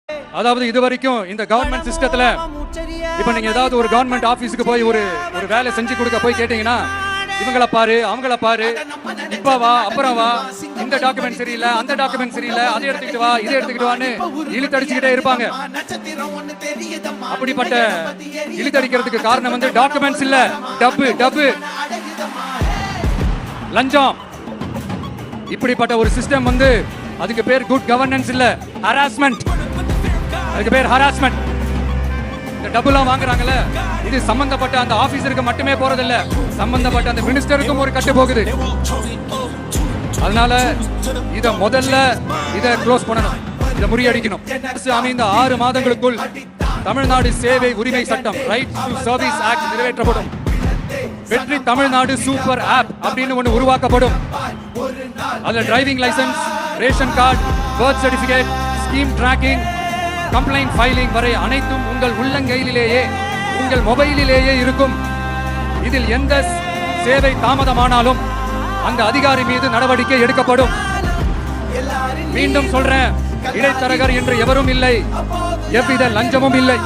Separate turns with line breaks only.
அதாவது இதுவரைக்கும் இந்த கவர்மெண்ட் சிஸ்டத்துல இப்ப நீங்க ஏதாவது ஒரு கவர்மெண்ட் ஆபீஸ்க்கு போய் ஒரு வேலை செஞ்சு கொடுக்க போய் கேட்டீங்கன்னா இவங்கள பாரு அவங்கள பாரு இப்ப வா அப்புறம் வா இந்த டாக்குமெண்ட் சரியில்லை அந்த டாக்குமெண்ட் சரியில்லை அதை எடுத்துக்கிட்டு வா இதை எடுத்துக்கிட்டு வான்னு இழுத்தடிச்சுக்கிட்டே இருப்பாங்க. அப்படிப்பட்ட இழுத்தடிக்கிறதுக்கு காரணம் வந்து டாக்குமெண்ட்ஸ் இல்ல, டப்பு லஞ்சம். இப்படிப்பட்ட ஒரு சிஸ்டம் வந்து அதுக்கு பேர் குட் கவர்னன்ஸ் இல்ல, ஹராஸ்மெண்ட். அதுக்கு பேர் ஹராஸ்மெண்ட். இந்த டபுலாம் வாங்குறாங்கல்ல, இது சம்பந்தப்பட்ட அந்த ஆபீசருக்கு மட்டுமே போறதில்ல, சம்பந்தப்பட்ட அந்த மினிஸ்டருக்கும் ஒரு கட்டு போகுது. அதனால இத முதல்ல இத க்ளோஸ் பண்ணணும், இத முறியடிக்கணும். அமைந்த 6 மாதங்களுக்குள் தமிழ்நாடு சேவை உரிமை சட்டம் ரைட் டு சர்வீஸ் ஆக்ட் நிறைவேற்றப்படும். வெற்றி தமிழ்நாடு சூப்பர் ஆப் அப்படின்னு ஒன்று உருவாக்கப்படும். அதுல driving license, ration card, birth certificate, scheme tracking, complaint filing வரை அனைத்தும் உங்கள் உள்ளங்கையிலேயே உங்கள் மொபைலிலேயே இருக்கும். இதில் எந்த சேவை தாமதமானாலும் அந்த அதிகாரி மீது நடவடிக்கை எடுக்கப்படும். மீண்டும் சொல்றேன், இடைத்தரகர் என்று எவரும் இல்லை, எவ்வித லஞ்சமும் இல்லை.